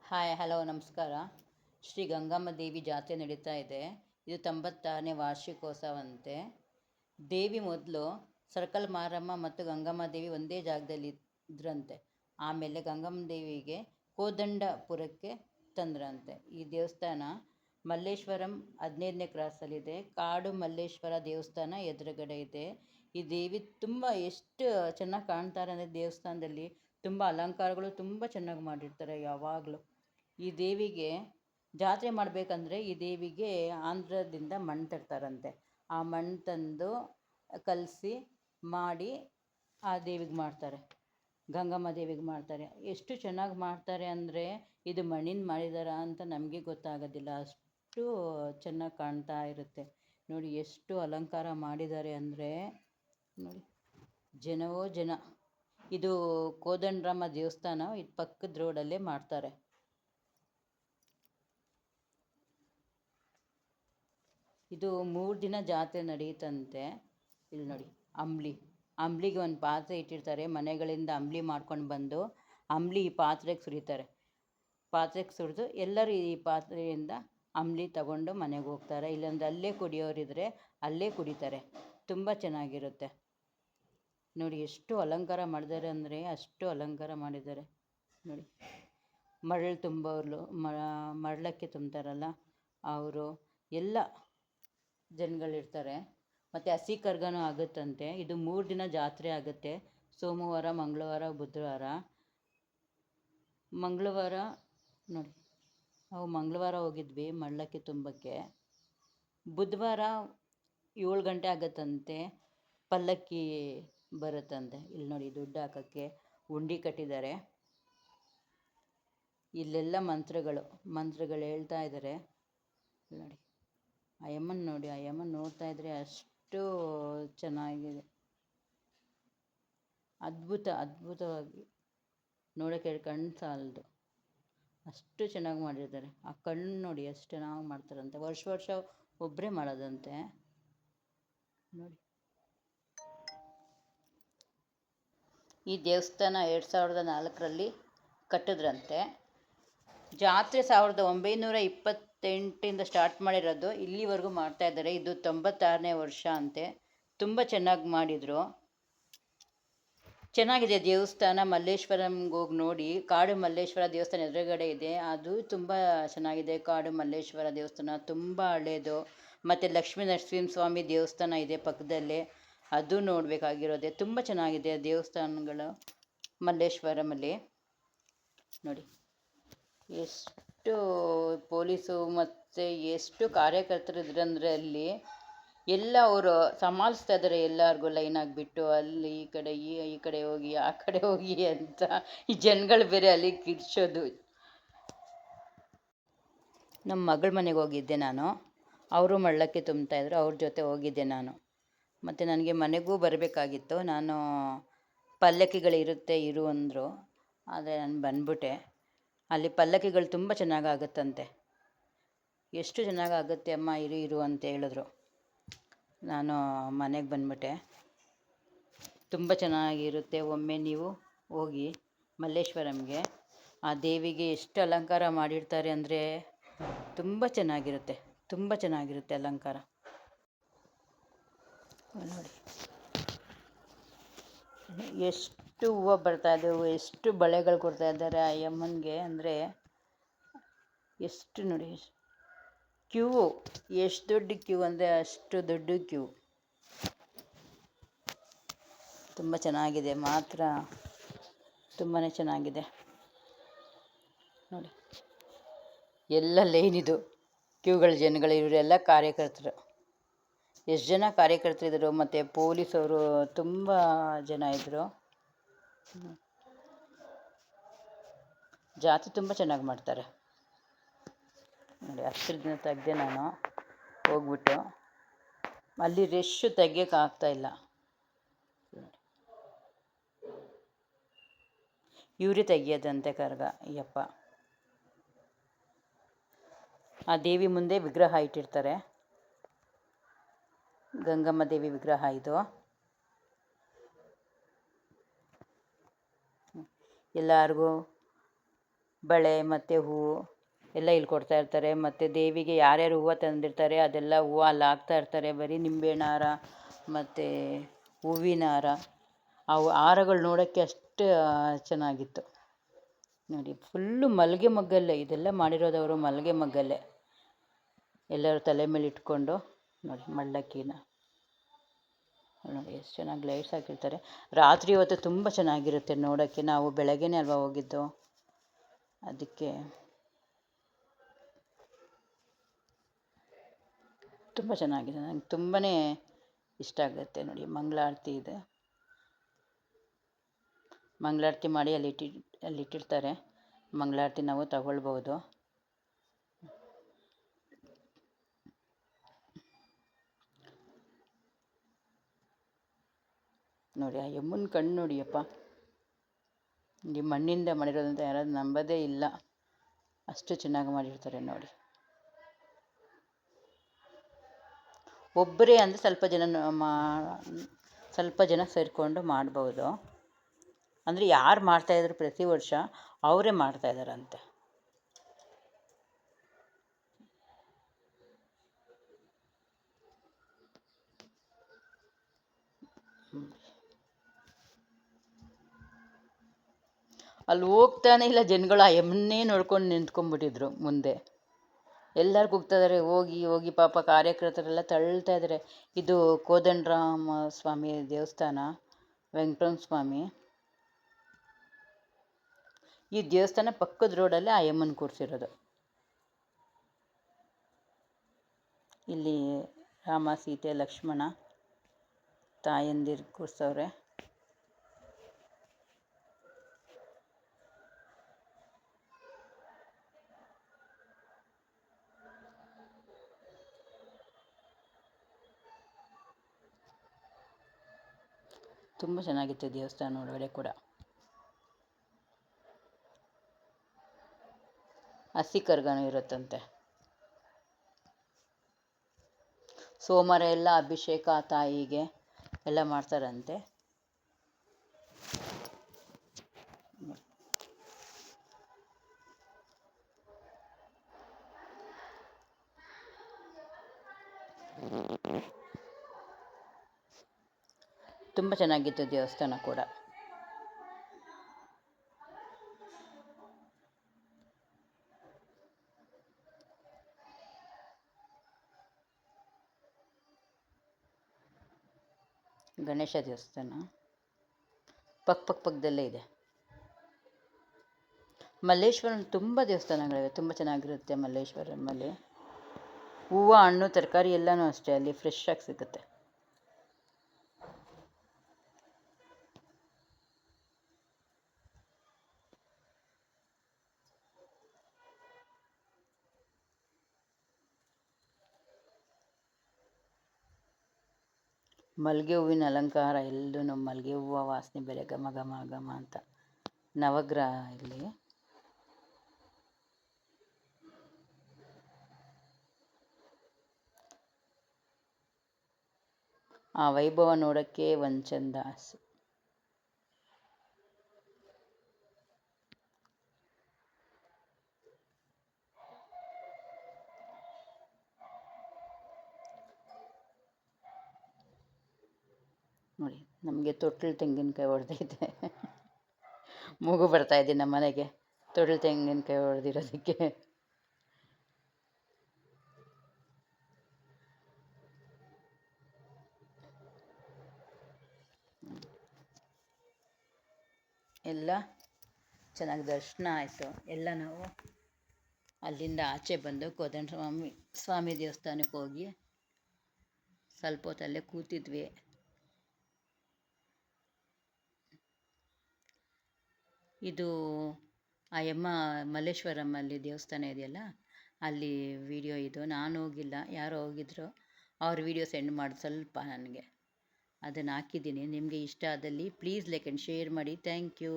Hi hello ನಮಸ್ಕಾರ. ಶ್ರೀ ಗಂಗಮ್ಮ ದೇವಿ ಜಾತ್ರೆ ನಡೀತಾ ಇದೆ. ಇದು 96ನೇ ವಾರ್ಷಿಕೋತ್ಸವಂತೆ. ದೇವಿ ಮೊದಲು ಸರ್ಕಲ್ ಮಾರಮ್ಮ ಮತ್ತು ಗಂಗಮ್ಮ ದೇವಿ ಒಂದೇ ಜಾಗದಲ್ಲಿ ಇದ್ರಂತೆ. ಆಮೇಲೆ ಗಂಗಮ್ಮ ದೇವಿಗೆ ಕೋದಂಡಪುರಕ್ಕೆ ತಂದ್ರಂತೆ. ಈ ದೇವಸ್ಥಾನ ಮಲ್ಲೇಶ್ವರಂ 15ನೇ ಕ್ರಾಸಲ್ಲಿದೆ. ಕಾಡು ಮಲ್ಲೇಶ್ವರ ದೇವಸ್ಥಾನ ಎದುರುಗಡೆ ಇದೆ. ಈ ದೇವಿ ತುಂಬ ಎಷ್ಟು ಚೆನ್ನಾಗಿ ಕಾಣ್ತಾರೆ ಅಂದರೆ ದೇವಸ್ಥಾನದಲ್ಲಿ ತುಂಬ ಅಲಂಕಾರಗಳು ತುಂಬ ಚೆನ್ನಾಗಿ ಮಾಡಿರ್ತಾರೆ ಯಾವಾಗಲೂ. ಈ ದೇವಿಗೆ ಜಾತ್ರೆ ಮಾಡಬೇಕಂದ್ರೆ ಈ ದೇವಿಗೆ ಆಂಧ್ರದಿಂದ ಮಣ್ಣು ತರ್ತಾರಂತೆ. ಆ ಮಣ್ಣು ತಂದು ಕಲಸಿ ಮಾಡಿ ಆ ದೇವಿಗೆ ಮಾಡ್ತಾರೆ, ಗಂಗಮ್ಮ ದೇವಿಗೆ ಮಾಡ್ತಾರೆ. ಎಷ್ಟು ಚೆನ್ನಾಗಿ ಮಾಡ್ತಾರೆ ಅಂದರೆ ಇದು ಮಣ್ಣಿನ ಮಾಡಿದಾರ ಅಂತ ನಮಗೆ ಗೊತ್ತಾಗೋದಿಲ್ಲ, ಅಷ್ಟು ಚೆನ್ನಾಗಿ ಕಾಣ್ತಾ ಇರುತ್ತೆ. ನೋಡಿ ಎಷ್ಟು ಅಲಂಕಾರ ಮಾಡಿದ್ದಾರೆ ಅಂದರೆ ನೋಡಿ, ಜನವೋ ಜನ. ಇದು ಕೋದಂಡರಾಮ ದೇವಸ್ಥಾನ, ಇದು ಪಕ್ಕದ ರೋಡಲ್ಲೇ ಮಾಡ್ತಾರೆ. ಇದು 3 ದಿನ ಜಾತ್ರೆ ನಡೆಯುತ್ತಂತೆ. ಇಲ್ಲಿ ನೋಡಿ, ಅಂಬ್ಲಿಗೆ ಒಂದು ಪಾತ್ರೆ ಇಟ್ಟಿರ್ತಾರೆ. ಮನೆಗಳಿಂದ ಅಂಬ್ಲಿ ಮಾಡ್ಕೊಂಡು ಬಂದು ಅಂಬ್ಲಿ ಈ ಪಾತ್ರೆಗೆ ಸುರಿತಾರೆ. ಪಾತ್ರೆಗೆ ಸುರಿದು ಎಲ್ಲರೂ ಈ ಪಾತ್ರೆಯಿಂದ ಅಂಬ್ಲಿ ತಗೊಂಡು ಮನೆಗೆ ಹೋಗ್ತಾರೆ. ಇಲ್ಲಾಂದ್ರೆ ಅಲ್ಲೇ ಕುಡಿಯೋರಿದ್ರೆ ಅಲ್ಲೇ ಕುಡಿತಾರೆ. ತುಂಬ ಚೆನ್ನಾಗಿರುತ್ತೆ. ನೋಡಿ ಎಷ್ಟು ಅಲಂಕಾರ ಮಾಡಿದ್ದಾರೆ ಅಂದರೆ ಅಷ್ಟು ಅಲಂಕಾರ ಮಾಡಿದ್ದಾರೆ. ನೋಡಿ, ಮರಳು ತುಂಬೋರು, ಮರಳಕ್ಕೆ ತುಂಬ್ತಾರಲ್ಲ ಅವರು ಎಲ್ಲ ಜನಗಳಿರ್ತಾರೆ. ಮತ್ತು ಹಸಿ ಕರ್ಗನೂ ಆಗುತ್ತಂತೆ. ಇದು 3 ದಿನ ಜಾತ್ರೆ ಆಗುತ್ತೆ. ಸೋಮವಾರ, ಮಂಗಳವಾರ, ಬುಧವಾರ. ಮಂಗಳವಾರ ನೋಡಿ, ನಾವು ಮಂಗಳವಾರ ಹೋಗಿದ್ವಿ ಮರಳಕ್ಕೆ ತುಂಬಕ್ಕೆ. ಬುಧವಾರ 7 ಗಂಟೆ ಆಗುತ್ತಂತೆ, ಪಲ್ಲಕ್ಕಿ ಬರುತ್ತಂತೆ. ಇಲ್ಲಿ ನೋಡಿ, ದುಡ್ಡು ಹಾಕೋಕ್ಕೆ ಉಂಡಿ ಕಟ್ಟಿದ್ದಾರೆ. ಇಲ್ಲೆಲ್ಲ ಮಂತ್ರಗಳು ಹೇಳ್ತಾ ಇದ್ದಾರೆ. ನೋಡಿ, ಅಯ್ಯಮ್ಮನ ನೋಡ್ತಾ ಇದ್ರೆ ಅಷ್ಟು ಚೆನ್ನಾಗಿದೆ. ಅದ್ಭುತವಾಗಿ ನೋಡೋಕ್ಕೆ ಕಣ್ಣು ಸಾಲದು, ಅಷ್ಟು ಚೆನ್ನಾಗಿ ಮಾಡಿದ್ದಾರೆ. ಆ ಕಣ್ಣು ನೋಡಿ ಎಷ್ಟು ಚೆನ್ನಾಗಿ ಮಾಡ್ತಾರಂತೆ. ವರ್ಷ ಒಬ್ಬರೇ ಮಾಡೋದಂತೆ. ನೋಡಿ, ಈ ದೇವಸ್ಥಾನ 2004ರಲ್ಲಿ ಕಟ್ಟಿದ್ರಂತೆ. ಜಾತ್ರೆ 1928ಇಂದ ಸ್ಟಾರ್ಟ್ ಮಾಡಿರೋದು, ಇಲ್ಲಿವರೆಗೂ ಮಾಡ್ತಾಯಿದ್ದಾರೆ. ಇದು 96ನೇ ವರ್ಷ ಅಂತೆ. ತುಂಬ ಚೆನ್ನಾಗಿ ಮಾಡಿದರು. ಚೆನ್ನಾಗಿದೆ ದೇವಸ್ಥಾನ. ಮಲ್ಲೇಶ್ವರಂಗೆ ಹೋಗಿ ನೋಡಿ. ಕಾಡು ಮಲ್ಲೇಶ್ವರ ದೇವಸ್ಥಾನ ಎದುರುಗಡೆ ಇದೆ, ಅದು ತುಂಬ ಚೆನ್ನಾಗಿದೆ. ಕಾಡು ಮಲ್ಲೇಶ್ವರ ದೇವಸ್ಥಾನ ತುಂಬ ಹಳೇದು. ಮತ್ತು ಲಕ್ಷ್ಮೀ ನರಸಿಂಹಸ್ವಾಮಿ ದೇವಸ್ಥಾನ ಇದೆ ಪಕ್ಕದಲ್ಲೇ, ಅದು ನೋಡಬೇಕಾಗಿರೋದೆ. ತುಂಬ ಚೆನ್ನಾಗಿದೆ ದೇವಸ್ಥಾನಗಳು ಮಲ್ಲೇಶ್ವರಮಲ್ಲಿ. ನೋಡಿ, ಎಷ್ಟು ಪೊಲೀಸು ಮತ್ತು ಎಷ್ಟು ಕಾರ್ಯಕರ್ತರು ಇದ್ರಂದರೆ ಅಲ್ಲಿ ಎಲ್ಲ ಅವರು ಸಂಭಾಲಿಸ್ತಾ ಇದ್ದಾರೆ. ಎಲ್ಲರಿಗೂ ಲೈನ್ ಆಗಿಬಿಟ್ಟು ಅಲ್ಲಿ ಈ ಕಡೆ ಹೋಗಿ ಆ ಕಡೆ ಹೋಗಿ ಅಂತ ಈ ಜನಗಳು ಬೇರೆ ಅಲ್ಲಿ ಕಿರ್ಚೋದು. ನಮ್ಮ ಮಗಳ ಮನೆಗೆ ಹೋಗಿದ್ದೆ ನಾನು. ಅವರು ಮಳ್ಳಕ್ಕೆ ತುಂಬ್ತಾಯಿದ್ರು, ಅವ್ರ ಜೊತೆ ಹೋಗಿದ್ದೆ ನಾನು. ಮತ್ತು ನನಗೆ ಮನೆಗೂ ಬರಬೇಕಾಗಿತ್ತು. ನಾನು ಪಲ್ಲಕ್ಕಿಗಳಿರುತ್ತೆ ಇರು ಅಂದರು, ಆದರೆ ನಾನು ಬಂದ್ಬಿಟ್ಟೆ. ಅಲ್ಲಿ ಪಲ್ಲಕ್ಕಿಗಳು ತುಂಬ ಚೆನ್ನಾಗಾಗುತ್ತಂತೆ. ಎಷ್ಟು ಚೆನ್ನಾಗಾಗುತ್ತೆ ಅಮ್ಮ, ಇರು ಅಂತ ಹೇಳಿದ್ರು. ನಾನು ಮನೆಗೆ ಬಂದ್ಬಿಟ್ಟೆ. ತುಂಬ ಚೆನ್ನಾಗಿರುತ್ತೆ. ಒಮ್ಮೆ ನೀವು ಹೋಗಿ ಮಲ್ಲೇಶ್ವರಂಗೆ. ಆ ದೇವಿಗೆ ಎಷ್ಟು ಅಲಂಕಾರ ಮಾಡಿರ್ತಾರೆ ಅಂದರೆ ತುಂಬ ಚೆನ್ನಾಗಿರುತ್ತೆ ಅಲಂಕಾರ. ನೋಡಿ ಎಷ್ಟು ಹೂವು ಬರ್ತಾಯಿದ್ದವು, ಎಷ್ಟು ಬಳೆಗಳು ಕೊಡ್ತಾ ಇದ್ದಾರೆ ಆ ಅಮ್ಮನಿಗೆ ಅಂದರೆ ಎಷ್ಟು. ನೋಡಿ ಕ್ಯೂ, ಎಷ್ಟು ದೊಡ್ಡ ಕ್ಯೂ ಅಂದರೆ ಅಷ್ಟು ದೊಡ್ಡ ಕ್ಯೂ. ತುಂಬ ಚೆನ್ನಾಗಿದೆ, ಮಾತ್ರ ತುಂಬಾ ಚೆನ್ನಾಗಿದೆ. ನೋಡಿ, ಎಲ್ಲ ಲೈನಿದು ಕ್ಯೂಗಳು, ಜನಗಳು, ಇವರೆಲ್ಲ ಕಾರ್ಯಕರ್ತರು. ಎಷ್ಟು ಜನ ಕಾರ್ಯಕರ್ತರಿದ್ದರು, ಮತ್ತು ಪೊಲೀಸವರು ತುಂಬ ಜನ ಇದ್ದರು. ಜಾತ್ರೆ ತುಂಬ ಚೆನ್ನಾಗಿ ಮಾಡ್ತಾರೆ. ನೋಡಿ, 10 ದಿನ ತೆಗೆದೆ ನಾನು ಹೋಗ್ಬಿಟ್ಟು. ಅಲ್ಲಿ ರಶ್ಶು ತೆಗಿಯೋಕ್ಕಾಗ್ತಾಯಿಲ್ಲ. ಇವರೇ ತೆಗಿಯೋದಂತೆ ಕರ್ಗ. ಅಯ್ಯಪ್ಪ, ಆ ದೇವಿ ಮುಂದೆ ವಿಗ್ರಹ ಇಟ್ಟಿರ್ತಾರೆ. ಗಂಗಮ್ಮ ದೇವಿ ವಿಗ್ರಹ ಇದು. ಎಲ್ಲರಿಗೂ ಬಳೆ ಮತ್ತು ಹೂವು ಎಲ್ಲ ಇಲ್ಲಿ ಕೊಡ್ತಾಯಿರ್ತಾರೆ. ಮತ್ತು ದೇವಿಗೆ ಯಾರ್ಯಾರು ಹೂವು ತಂದಿರ್ತಾರೆ ಅದೆಲ್ಲ ಹೂವು ಅಲ್ಲಿ ಹಾಕ್ತಾಯಿರ್ತಾರೆ. ಬರೀ ನಿಂಬೆಹಣ್ಣು ಹಾರ ಮತ್ತು ಹೂವಿನ ಹಾರ, ಅವು ಹಾರಗಳು ನೋಡೋಕ್ಕೆ ಅಷ್ಟು ಚೆನ್ನಾಗಿತ್ತು ನೋಡಿ. ಫುಲ್ಲು ಮಲ್ಲಿಗೆ ಮಗ್ಗಲ್ಲೇ ಇದೆಲ್ಲ ಮಾಡಿರೋದು ಅವರು, ಮಲ್ಲಿಗೆ ಮಗ್ಗಲ್ಲೇ ಎಲ್ಲರೂ ತಲೆ ಮೇಲೆ ಇಟ್ಕೊಂಡು ನೋಡಿ ಮಳ್ಳಕ್ಕಿನ ನೋಡಿ ಎಷ್ಟು ಚೆನ್ನಾಗಿ ಲೈಟ್ಸ್ ಹಾಕಿರ್ತಾರೆ. ರಾತ್ರಿ ಹೊತ್ತು ತುಂಬ ಚೆನ್ನಾಗಿರುತ್ತೆ ನೋಡೋಕ್ಕೆ. ನಾವು ಬೆಳಗ್ಗೆನೇ ಅಲ್ವಾ ಹೋಗಿದ್ದು, ಅದಕ್ಕೆ ತುಂಬ ಚೆನ್ನಾಗಿದೆ. ನನಗೆ ತುಂಬಾ ಇಷ್ಟ ಆಗುತ್ತೆ ನೋಡಿ. ಮಂಗಳಾರತಿ ಇದೆ, ಮಂಗಳಾರತಿ ಮಾಡಿ ಅಲ್ಲಿಟ್ಟಿರ್ತಾರೆ. ಮಂಗಳಾರತಿ ನಾವು ತಗೊಳ್ಬೋದು. ನೋಡಿ ಆ ಯಮ್ಮನ ಕಣ್ಣು ನೋಡಿಯಪ್ಪ, ಈ ಮಣ್ಣಿಂದ ಮಾಡಿರೋದಂತ ಯಾರಾದ್ರು ನಂಬೋದೇ ಇಲ್ಲ, ಅಷ್ಟು ಚೆನ್ನಾಗಿ ಮಾಡಿರ್ತಾರೆ ನೋಡಿ. ಒಬ್ಬರೇ ಅಂದರೆ ಸ್ವಲ್ಪ ಜನ ಸೇರಿಕೊಂಡು ಮಾಡ್ಬೋದು. ಅಂದರೆ ಯಾರು ಮಾಡ್ತಾಯಿದ್ರು ಪ್ರತಿ ವರ್ಷ ಅವರೇ ಮಾಡ್ತಾಯಿದ್ದಾರಂತೆ. ಅಲ್ಲಿ ಹೋಗ್ತಾನೆ ಇಲ್ಲ ಜನಗಳು, ಆ ಯಮ್ಮನ್ನೇ ನೋಡ್ಕೊಂಡು ನಿಂತ್ಕೊಂಡ್ಬಿಟ್ಟಿದ್ರು ಮುಂದೆ. ಎಲ್ಲರೂ ಕೂಗ್ತಾಯಿದ್ದಾರೆ ಹೋಗಿ ಹೋಗಿ, ಪಾಪ ಕಾರ್ಯಕರ್ತರೆಲ್ಲ ತಳ್ತಾ ಇದ್ದಾರೆ. ಇದು ಕೋದಂಡರಾಮ ಸ್ವಾಮಿ ದೇವಸ್ಥಾನ, ವೆಂಕಟರಮಣ ಸ್ವಾಮಿ. ಈ ದೇವಸ್ಥಾನ ಪಕ್ಕದ ರೋಡಲ್ಲೇ ಆ ಯಮ್ಮನ ಕೂರಿಸಿರೋದು. ಇಲ್ಲಿ ರಾಮ, ಸೀತೆ, ಲಕ್ಷ್ಮಣ ತಾಯಂದಿರು ಕೂರಿಸವ್ರೆ. ತುಂಬ ಚೆನ್ನಾಗಿತ್ತು ದೇವಸ್ಥಾನ ಒಳಗಡೆ ಕೂಡ. ಹಸಿ ಕರ್ಗನೂ ಇರುತ್ತಂತೆ. ಸೋಮವಾರ ಎಲ್ಲ ಅಭಿಷೇಕ ತಾಯಿಗೆ ಎಲ್ಲ ಮಾಡ್ತಾರಂತೆ. ತುಂಬ ಚೆನ್ನಾಗಿತ್ತು ದೇವಸ್ಥಾನ ಕೂಡ. ಗಣೇಶ ದೇವಸ್ಥಾನ ಪಕ್ಕದಲ್ಲೇ ಇದೆ. ಮಲ್ಲೇಶ್ವರಂ ತುಂಬ ದೇವಸ್ಥಾನಗಳಿವೆ, ತುಂಬ ಚೆನ್ನಾಗಿರುತ್ತೆ ಮಲ್ಲೇಶ್ವರಮಲ್ಲಿ. ಹೂವು, ಹಣ್ಣು, ತರಕಾರಿ ಎಲ್ಲನೂ ಅಷ್ಟೇ ಅಲ್ಲಿ ಫ್ರೆಶ್ ಆಗಿ ಸಿಗುತ್ತೆ. ಮಲ್ಲಿಗೆ ಹೂವಿನ ಅಲಂಕಾರ, ಎಲ್ಲೂ ಮಲ್ಲಿಗೆ ಹೂವು ವಾಸನೆ ಬೇರೆ ಘಮ ಘಮ ಘಮ ಅಂತ. ನವಗ್ರಹ ಇಲ್ಲಿ. ಆ ವೈಭವ ನೋಡೋಕ್ಕೆ ಒಂದು ಚಂದ. ನೋಡಿ ನಮಗೆ ತೊಟ್ಲು ತೆಂಗಿನಕಾಯಿ ಹೊಡೆದೈತೆ. ಮೂಗು ಬರ್ತಾಯಿದೆ ನಮ್ಮ ಮನೆಗೆ ತೊಟ್ಲು ತೆಂಗಿನಕಾಯಿ ಹೊಡೆದಿರೋದಕ್ಕೆ. ಎಲ್ಲ ಚೆನ್ನಾಗಿ ದರ್ಶನ ಆಯಿತು. ಎಲ್ಲ ನಾವು ಅಲ್ಲಿಂದ ಆಚೆ ಬಂದು ಕೋದಂಡ ಸ್ವಾಮಿ ದೇವಸ್ಥಾನಕ್ಕೆ ಹೋಗಿ ಸ್ವಲ್ಪ ಹೊತ್ತಲ್ಲೇ ಕೂತಿದ್ವಿ. ಇದು ಆ ಯಮ್ಮ ಮಲ್ಲೇಶ್ವರಮಲ್ಲಿ ದೇವಸ್ಥಾನ ಇದೆಯಲ್ಲ, ಅಲ್ಲಿ ವಿಡಿಯೋ ಇದು. ನಾನು ಹೋಗಿಲ್ಲ, ಯಾರೋ ಹೋಗಿದ್ರು, ಅವ್ರ ವಿಡಿಯೋ ಸೆಂಡ್ ಮಾಡಿ ಸ್ವಲ್ಪ ನನಗೆ ಅದನ್ನು ಹಾಕಿದ್ದೀನಿ. ನಿಮಗೆ ಇಷ್ಟ ಆದಲ್ಲಿ ಪ್ಲೀಸ್ ಲೈಕ್ ಆ್ಯಂಡ್ ಶೇರ್ ಮಾಡಿ. Thank you.